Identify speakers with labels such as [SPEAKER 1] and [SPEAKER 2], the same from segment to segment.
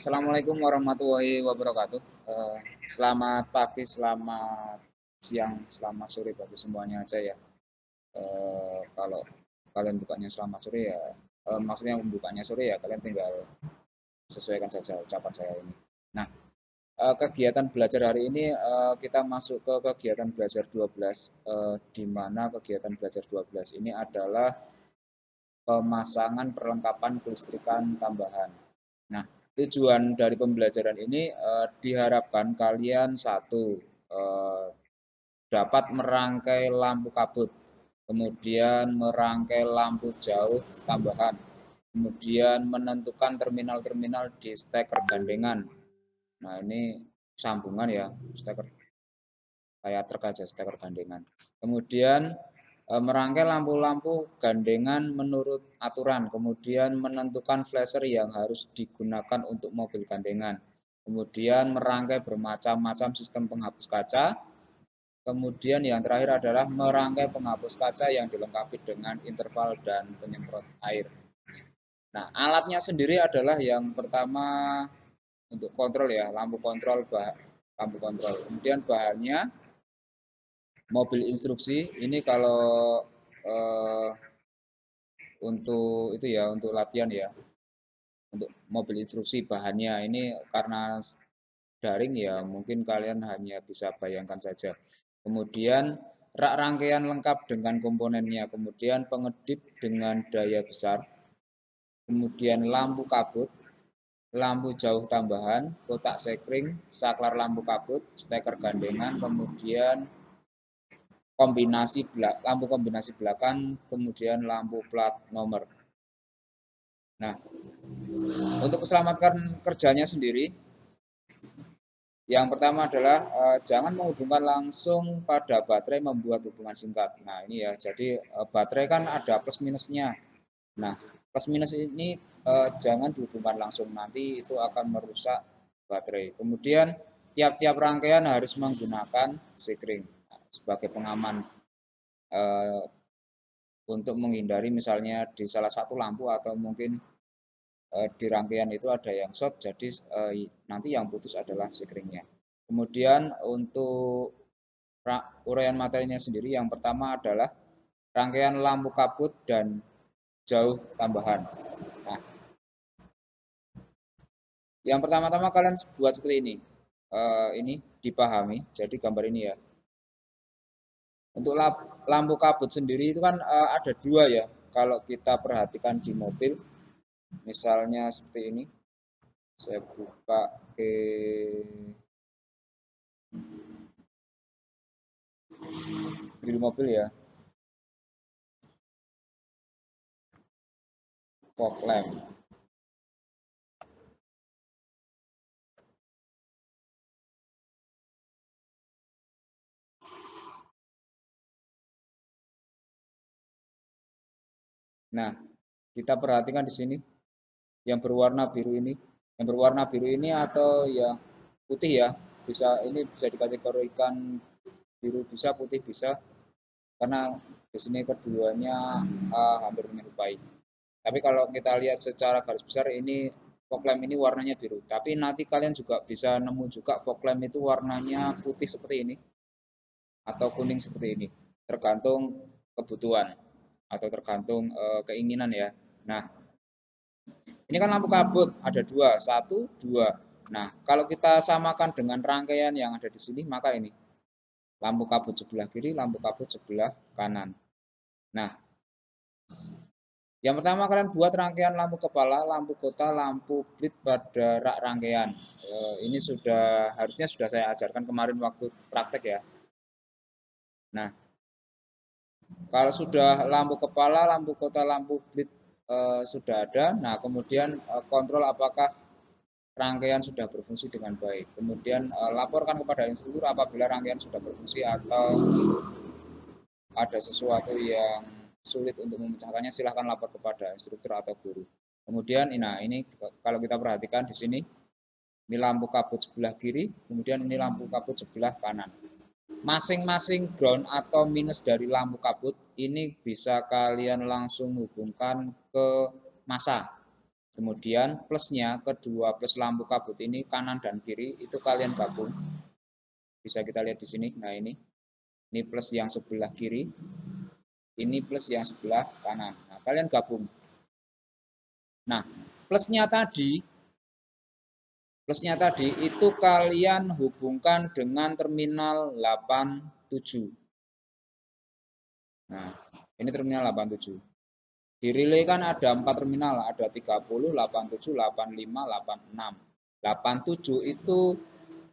[SPEAKER 1] Assalamualaikum warahmatullahi wabarakatuh. Selamat pagi, selamat siang, selamat sore bagi semuanya aja ya. Kalau kalian bukanya selamat sore ya, maksudnya membukanya sore ya kalian tinggal sesuaikan saja ucapan saya ini. Nah, kegiatan belajar hari ini kita masuk ke kegiatan belajar 12, di mana kegiatan belajar 12 ini adalah pemasangan perlengkapan kelistrikan tambahan. Nah, tujuan dari pembelajaran ini diharapkan kalian satu dapat merangkai lampu kabut, kemudian merangkai lampu jauh tambahan, kemudian menentukan terminal-terminal di steker gandengan. Nah, ini sambungan ya, steker kayak truk aja, steker gandengan. Kemudian merangkai lampu-lampu gandengan menurut aturan, kemudian menentukan flasher yang harus digunakan untuk mobil gandengan, kemudian merangkai bermacam-macam sistem penghapus kaca, kemudian yang terakhir adalah merangkai penghapus kaca yang dilengkapi dengan interval dan penyemprot air. Nah, alatnya sendiri adalah yang pertama untuk kontrol ya, lampu kontrol, lampu kontrol. Kemudian bahannya mobil instruksi, ini kalau eh, untuk itu ya, untuk latihan ya, untuk mobil instruksi bahannya ini karena daring ya mungkin kalian hanya bisa bayangkan saja. Kemudian rak rangkaian lengkap dengan komponennya, kemudian pengedip dengan daya besar, kemudian lampu kabut, lampu jauh tambahan, kotak sekring, saklar lampu kabut, steker gandengan, kemudian lampu kombinasi belakang, kemudian lampu plat nomor. Nah, untuk keselamatan kerjanya sendiri, yang pertama adalah jangan menghubungkan langsung pada baterai membuat hubungan singkat. Nah, ini ya, jadi baterai kan ada plus minusnya. Nah, plus minus ini jangan dihubungkan langsung, nanti itu akan merusak baterai. Kemudian tiap-tiap rangkaian harus menggunakan sekring sebagai pengaman eh, untuk menghindari misalnya di salah satu lampu atau mungkin di rangkaian itu ada yang short, jadi nanti yang putus adalah sekringnya. Kemudian untuk uraian materinya sendiri, yang pertama adalah rangkaian lampu kabut dan jauh tambahan. Nah, yang pertama-tama kalian buat seperti ini. Ini dipahami, jadi gambar ini ya. Untuk lampu kabut sendiri itu kan ada dua ya. Kalau kita perhatikan di mobil, misalnya seperti ini, saya buka ke grill mobil ya, fog lamp. Nah, kita perhatikan di sini yang berwarna biru ini, atau yang putih ya, bisa ini bisa dikategorikan biru bisa, putih bisa, karena di sini keduanya hampir menyerupai. Tapi kalau kita lihat secara garis besar ini fog lamp ini warnanya biru. Tapi nanti kalian juga bisa nemu juga fog lamp itu warnanya putih seperti ini atau kuning seperti ini, tergantung kebutuhan atau tergantung keinginan ya. Nah, ini kan lampu kabut ada dua, satu, dua. Nah, kalau kita samakan dengan rangkaian yang ada di sini, maka ini lampu kabut sebelah kiri, lampu kabut sebelah kanan. Nah, yang pertama kalian buat rangkaian lampu kepala, lampu kota, lampu blit pada rak rangkaian. Ini harusnya sudah saya ajarkan kemarin waktu praktek ya. Nah, kalau sudah lampu kepala, lampu kota, lampu blit sudah ada, nah kemudian kontrol apakah rangkaian sudah berfungsi dengan baik. Kemudian laporkan kepada instruktur apabila rangkaian sudah berfungsi atau ada sesuatu yang sulit untuk memecahkannya, silahkan lapor kepada instruktur atau guru. Kemudian, nah ini kalau kita perhatikan di sini, ini lampu kabut sebelah kiri, kemudian ini lampu kabut sebelah kanan. Masing-masing ground atau minus dari lampu kabut ini bisa kalian langsung hubungkan ke massa. Kemudian plusnya kedua plus lampu kabut ini kanan dan kiri itu kalian gabung. Bisa kita lihat di sini. Nah ini plus yang sebelah kiri, ini plus yang sebelah kanan. Nah, kalian gabung. Nah, plusnya tadi itu kalian hubungkan dengan terminal 87. Nah, ini terminal 87. Di relay kan ada 4 terminal, ada 30, 87, 85, 86. 87 itu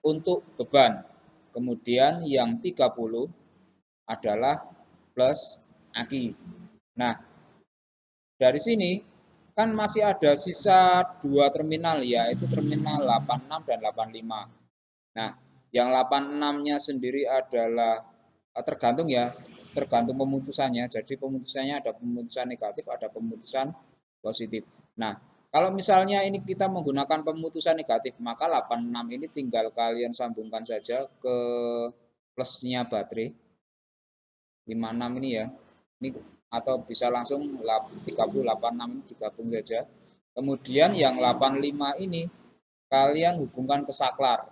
[SPEAKER 1] untuk beban. Kemudian yang 30 adalah plus aki. Nah, dari sini kan masih ada sisa 2 terminal, yaitu terminal 86 dan 85. Nah, yang 86-nya sendiri adalah tergantung pemutusannya. Jadi pemutusannya ada pemutusan negatif, ada pemutusan positif. Nah, kalau misalnya ini kita menggunakan pemutusan negatif, maka 86 ini tinggal kalian sambungkan saja ke plusnya baterai. 56 ini ya. Ini atau bisa langsung 30, 86 ini digabung saja. Kemudian yang 85 ini kalian hubungkan ke saklar.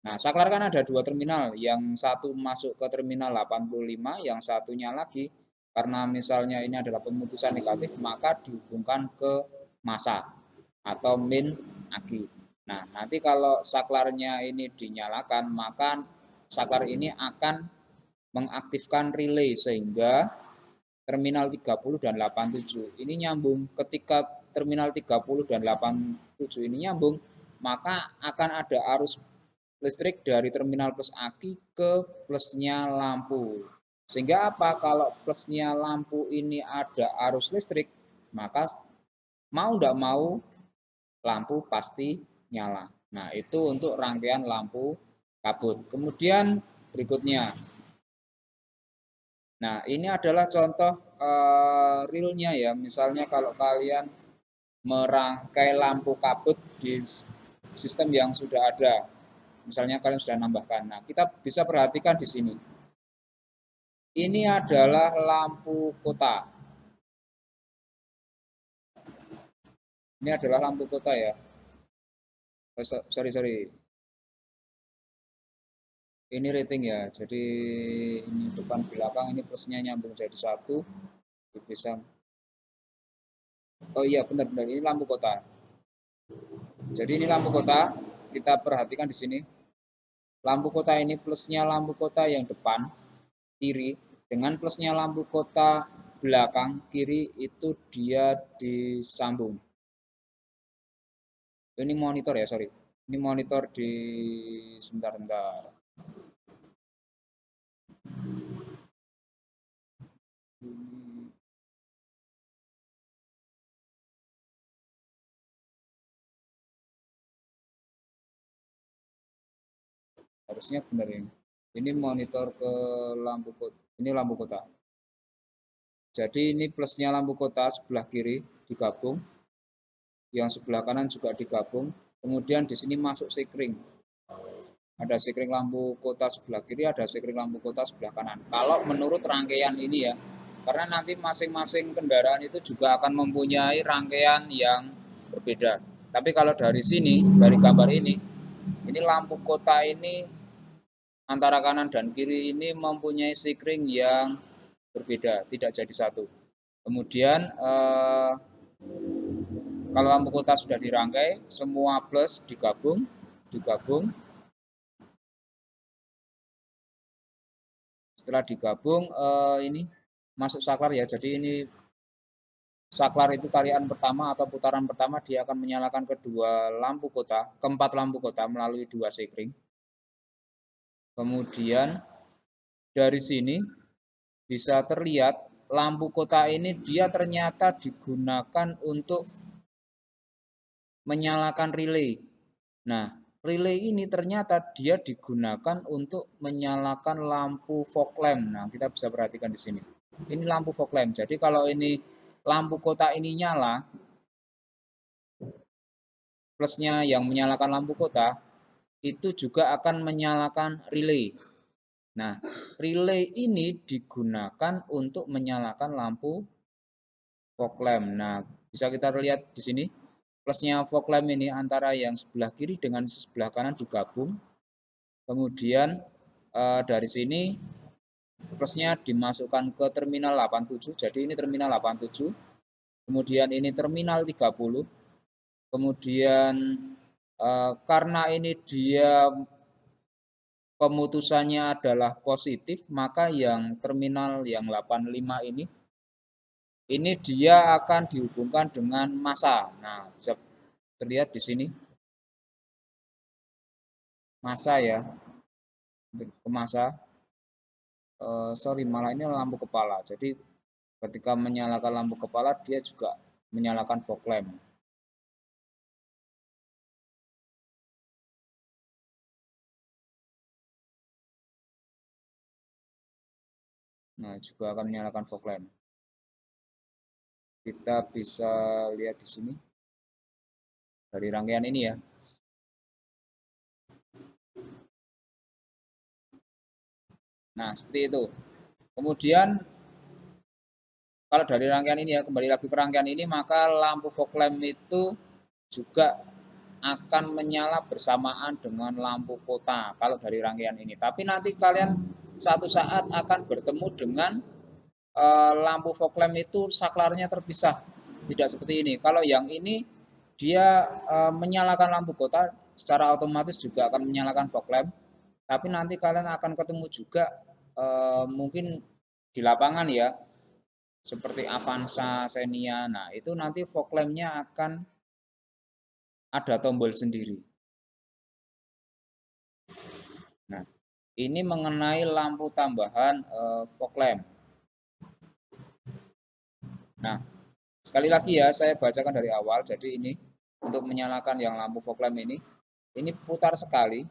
[SPEAKER 1] Nah, saklar kan ada 2 terminal, yang satu masuk ke terminal 85, yang satunya lagi karena misalnya ini adalah pemutusan negatif, maka dihubungkan ke massa atau min aki. Nah, nanti kalau saklarnya ini dinyalakan, maka saklar ini akan mengaktifkan relay sehingga terminal 30 dan 87 ini nyambung. Ketika terminal 30 dan 87 ini nyambung, maka akan ada arus listrik dari terminal plus aki ke plusnya lampu. Sehingga apa? Kalau plusnya lampu ini ada arus listrik, maka mau tidak mau lampu pasti nyala. Nah, itu untuk rangkaian lampu kabut. Kemudian berikutnya. Nah, ini adalah contoh realnya ya. Misalnya kalau kalian merangkai lampu kabut di sistem yang sudah ada. Misalnya kalian sudah nambahkan. Nah, kita bisa perhatikan di sini. Ini adalah lampu kota. Ini adalah lampu kota ya. Sorry. Ini rating ya. Jadi ini depan belakang ini plusnya nyambung jadi satu. Bisa. Oh iya benar-benar ini lampu kota. Jadi ini lampu kota. Kita perhatikan di sini. Lampu kota ini plusnya lampu kota yang depan kiri dengan plusnya lampu kota belakang kiri itu dia disambung. Ini monitor ya, sorry. Ini monitor di sebentar. Harusnya benar ini. Ini monitor ke lampu kota. Ini lampu kota. Jadi ini plusnya lampu kota sebelah kiri digabung. Yang sebelah kanan juga digabung. Kemudian di sini masuk sekring. Ada sekring lampu kota sebelah kiri, ada sekring lampu kota sebelah kanan. Kalau menurut rangkaian ini ya, karena nanti masing-masing kendaraan itu juga akan mempunyai rangkaian yang berbeda. Tapi kalau dari sini, dari gambar ini lampu kota ini antara kanan dan kiri ini mempunyai sekring yang berbeda, tidak jadi satu. Kemudian kalau lampu kota sudah dirangkai, semua plus digabung. Setelah digabung ini masuk saklar ya. Jadi ini saklar itu tarian pertama atau putaran pertama dia akan menyalakan keempat lampu kota melalui 2 sekring. Kemudian dari sini bisa terlihat lampu kota ini dia ternyata digunakan untuk menyalakan relay. Nah, relay ini ternyata dia digunakan untuk menyalakan lampu fog lamp. Nah, kita bisa perhatikan di sini. Ini lampu fog lamp. Jadi kalau ini lampu kota ini nyala, plusnya yang menyalakan lampu kota, itu juga akan menyalakan relay. Nah, relay ini digunakan untuk menyalakan lampu fog lamp. Nah, Bisa kita lihat di sini, plusnya fog lamp ini antara yang sebelah kiri dengan sebelah kanan digabung. Kemudian dari sini plusnya dimasukkan ke terminal 87, jadi ini terminal 87. Kemudian ini terminal 30. Kemudian karena ini dia pemutusannya adalah positif, maka yang terminal yang 85 ini dia akan dihubungkan dengan massa. Nah, bisa terlihat di sini massa ya, ke massa. Sorry, malah ini lampu kepala. Jadi ketika menyalakan lampu kepala, dia juga menyalakan fog lamp. Nah, juga akan menyalakan fog lamp. Kita bisa lihat di sini dari rangkaian ini ya. Nah, seperti itu. Kemudian kalau dari rangkaian ini ya, kembali lagi ke rangkaian ini, maka lampu fog lamp itu juga akan menyala bersamaan dengan lampu kota kalau dari rangkaian ini. Tapi nanti kalian satu saat akan bertemu dengan lampu fog lamp itu saklarnya terpisah. Tidak seperti ini. Kalau yang ini dia menyalakan lampu kota secara otomatis juga akan menyalakan fog lamp. Tapi nanti kalian akan ketemu juga mungkin di lapangan ya, seperti Avanza, Xenia. Nah, itu nanti fog lamp-nya akan ada tombol sendiri. Nah, ini mengenai lampu tambahan fog lamp. Nah, sekali lagi ya, saya bacakan dari awal. Jadi ini untuk menyalakan yang lampu fog lamp ini putar sekali,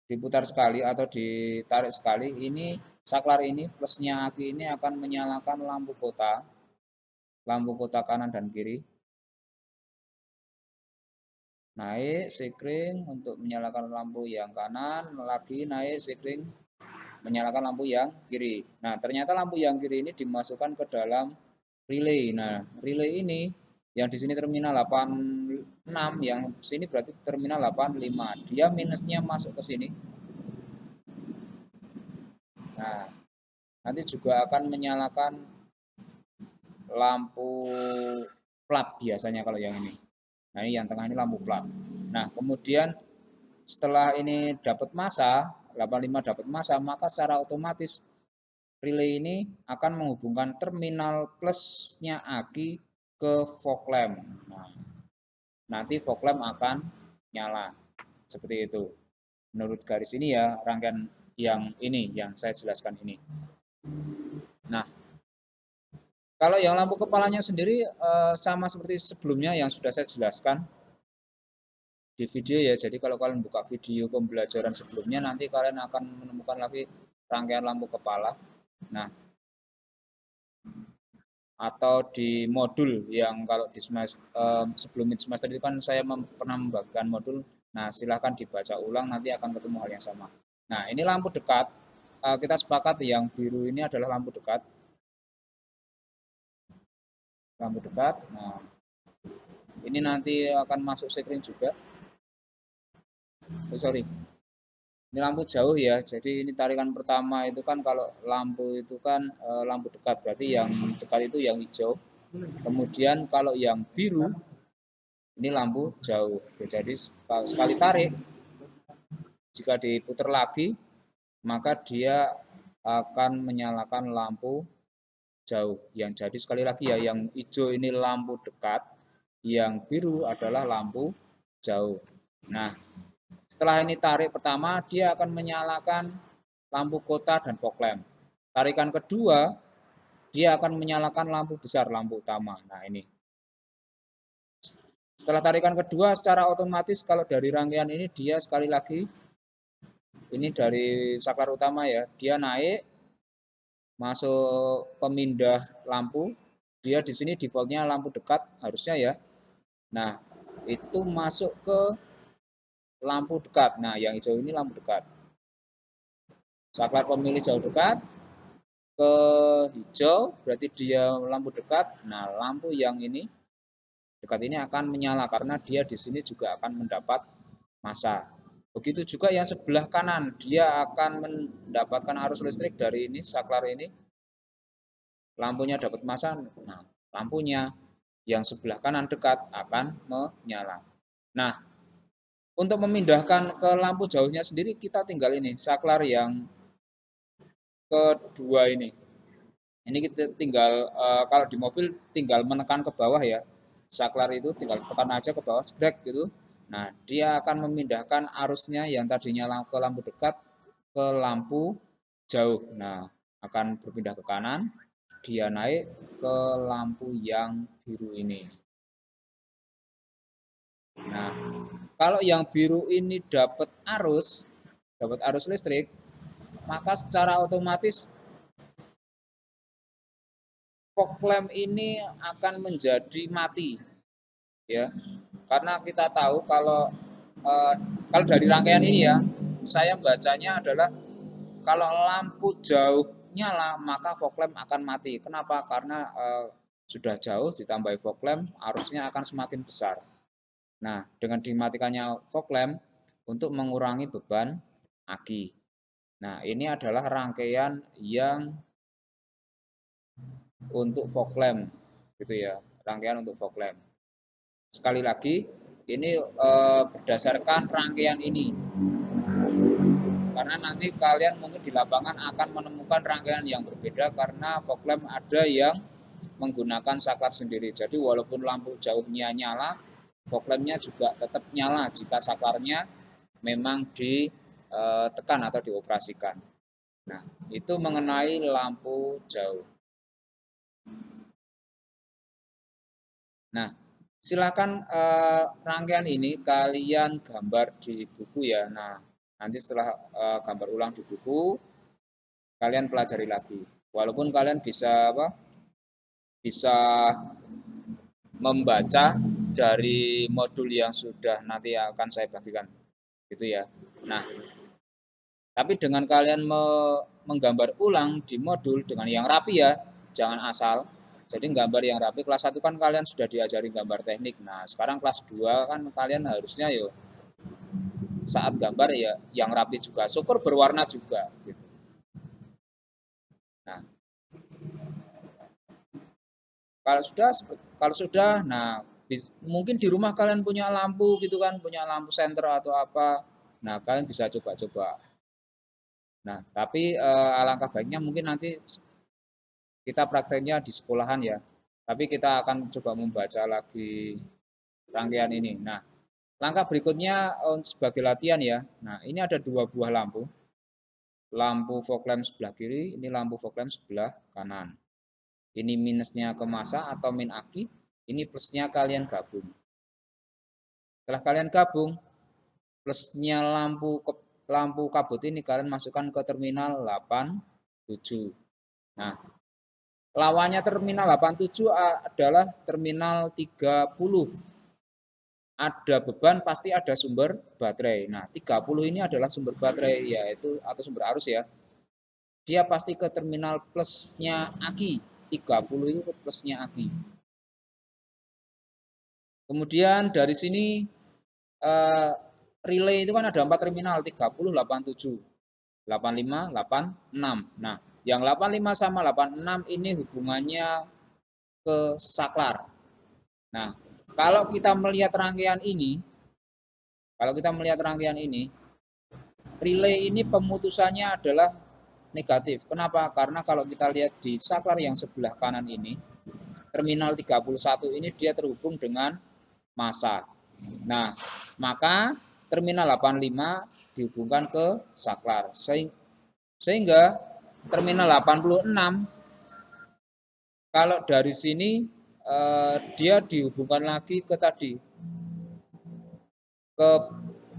[SPEAKER 1] diputar sekali atau ditarik sekali. Ini saklar ini plusnya aki ini akan menyalakan lampu kota kanan dan kiri. Naik sekring untuk menyalakan lampu yang kanan, lagi naik sekring menyalakan lampu yang kiri. Nah, ternyata lampu yang kiri ini dimasukkan ke dalam relay. Nah, relay ini yang di sini terminal 86, yang sini berarti terminal 85. Dia minusnya masuk ke sini. Nah, nanti juga akan menyalakan lampu plat biasanya kalau yang ini. Nah, ini yang tengah ini lampu plat. Nah, kemudian setelah ini dapat massa, 85 dapat massa, maka secara otomatis relay ini akan menghubungkan terminal plusnya aki ke fog lamp. Nah, nanti fog lamp akan nyala. Seperti itu. Menurut garis ini ya, rangkaian yang ini, yang saya jelaskan ini. Nah, kalau yang lampu kepalanya sendiri sama seperti sebelumnya yang sudah saya jelaskan di video ya. Jadi kalau kalian buka video pembelajaran sebelumnya, nanti kalian akan menemukan lagi rangkaian lampu kepala. Nah, atau di modul yang kalau di semester, sebelum semester itu kan saya pernah membagikan modul. Nah, silahkan dibaca ulang, nanti akan ketemu hal yang sama. Nah, ini lampu dekat. Kita sepakat yang biru ini adalah lampu dekat. Lampu dekat. Nah, ini nanti akan masuk sekring juga. Oh, sorry. Ini lampu jauh ya. Jadi ini tarikan pertama itu kan kalau lampu itu kan lampu dekat. Berarti yang dekat itu yang hijau. Kemudian kalau yang biru ini lampu jauh. Jadi sekali tarik, jika diputar lagi, maka dia akan menyalakan lampu jauh. Yang jadi sekali lagi ya, yang hijau ini lampu dekat, yang biru adalah lampu jauh. Nah, setelah ini tarik pertama, dia akan menyalakan lampu kota dan fog lamp. Tarikan kedua, dia akan menyalakan lampu besar, lampu utama. Nah, ini. Setelah tarikan kedua, secara otomatis kalau dari rangkaian ini dia sekali lagi, ini dari saklar utama ya, dia naik, masuk pemindah lampu, dia di sini defaultnya lampu dekat harusnya ya. Nah, itu masuk ke lampu dekat. Nah, yang hijau ini lampu dekat. Saklar pemilih jauh dekat, ke hijau berarti dia lampu dekat. Nah, lampu yang ini dekat ini akan menyala karena dia di sini juga akan mendapat massa. Begitu juga yang sebelah kanan, dia akan mendapatkan arus listrik dari ini, saklar ini. Lampunya dapat massa, nah lampunya yang sebelah kanan dekat akan menyala. Nah, untuk memindahkan ke lampu jauhnya sendiri kita tinggal ini, saklar yang kedua ini. Ini kita tinggal kalau di mobil tinggal menekan ke bawah ya. Saklar itu tinggal tekan aja ke bawah, jegrek gitu. Nah, dia akan memindahkan arusnya yang tadinya ke lampu dekat ke lampu jauh. Nah, akan berpindah ke kanan, dia naik ke lampu yang biru ini. Nah, kalau yang biru ini dapat arus listrik, maka secara otomatis fog lamp ini akan menjadi mati, ya. Karena kita tahu kalau dari rangkaian ini ya, saya bacanya adalah kalau lampu jauh nyala maka fog lamp akan mati. Kenapa? Karena sudah jauh ditambah fog lamp arusnya akan semakin besar. Nah, dengan dimatikannya fog lamp untuk mengurangi beban aki. Nah, ini adalah rangkaian yang untuk fog lamp gitu ya, rangkaian untuk fog lamp. Sekali lagi, ini berdasarkan rangkaian ini. Karena nanti kalian mungkin di lapangan akan menemukan rangkaian yang berbeda karena fog lamp ada yang menggunakan saklar sendiri. Jadi walaupun lampu jauhnya nyala, fog lampnya juga tetap nyala jika saklarnya memang ditekan atau dioperasikan. Nah, itu mengenai lampu jauh. Nah, silakan rangkaian ini kalian gambar di buku ya. Nah, nanti setelah gambar ulang di buku, kalian pelajari lagi. Walaupun kalian bisa membaca dari modul yang sudah nanti akan saya bagikan, gitu ya. Nah, tapi dengan kalian menggambar ulang di modul dengan yang rapi ya, jangan asal. Jadi gambar yang rapi, kelas 1 kan kalian sudah diajari gambar teknik. Nah, sekarang kelas 2 kan kalian harusnya yo saat gambar ya yang rapi juga, syukur berwarna juga gitu. Nah, kalau sudah nah mungkin di rumah kalian punya lampu gitu kan, punya lampu senter atau apa. Nah, kalian bisa coba-coba. Nah, tapi alangkah baiknya mungkin nanti kita prakteknya di sekolahan ya. Tapi kita akan coba membaca lagi rangkaian ini. Nah, langkah berikutnya sebagai latihan ya. Nah, ini ada 2 buah lampu. Lampu fog lamp sebelah kiri, ini lampu fog lamp sebelah kanan. Ini minusnya ke massa atau min aki, ini plusnya kalian gabung. Setelah kalian gabung, plusnya lampu kabut ini kalian masukkan ke terminal 87. Nah, lawannya terminal 87 adalah terminal 30. Ada beban pasti ada sumber baterai. Nah, 30 ini adalah sumber baterai yaitu atau sumber arus ya. Dia pasti ke terminal plusnya aki. 30 itu ke plusnya aki. Kemudian dari sini relay itu kan ada 4 terminal, 30, 87, 85, 86. Nah, yang 85 sama 86 ini hubungannya ke saklar. Nah, kalau kita melihat rangkaian ini, relay ini pemutusannya adalah negatif. Kenapa? Karena kalau kita lihat di saklar yang sebelah kanan ini, terminal 31 ini dia terhubung dengan massa. Nah, maka terminal 85 dihubungkan ke saklar. Sehingga terminal 86 kalau dari sini dia dihubungkan lagi ke tadi ke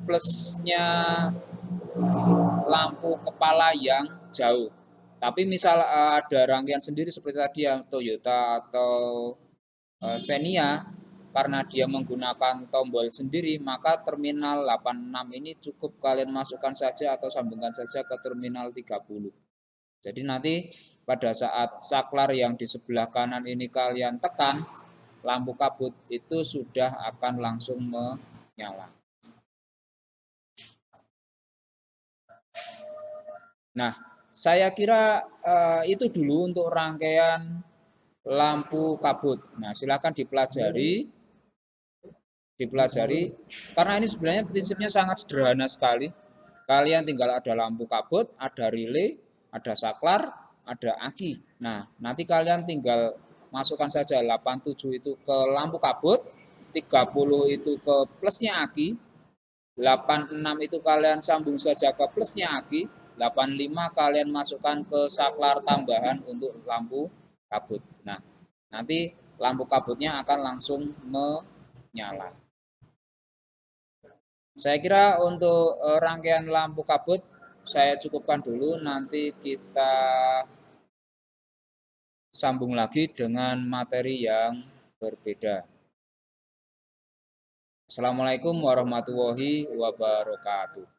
[SPEAKER 1] plusnya lampu kepala yang jauh. Tapi misal ada rangkaian sendiri seperti tadi ya Toyota atau Xenia, karena dia menggunakan tombol sendiri, maka terminal 86 ini cukup kalian masukkan saja atau sambungkan saja ke terminal 30. Jadi nanti pada saat saklar yang di sebelah kanan ini kalian tekan, lampu kabut itu sudah akan langsung menyala. Nah, saya kira itu dulu untuk rangkaian lampu kabut. Nah, silakan dipelajari karena ini sebenarnya prinsipnya sangat sederhana sekali. Kalian tinggal ada lampu kabut, ada relay, ada saklar, ada aki. Nah, nanti kalian tinggal masukkan saja 87 itu ke lampu kabut, 30 itu ke plusnya aki, 86 itu kalian sambung saja ke plusnya aki, 85 kalian masukkan ke saklar tambahan untuk lampu kabut. Nah, nanti lampu kabutnya akan langsung menyala. Saya kira untuk rangkaian lampu kabut saya cukupkan dulu, nanti kita sambung lagi dengan materi yang berbeda. Assalamualaikum warahmatullahi wabarakatuh.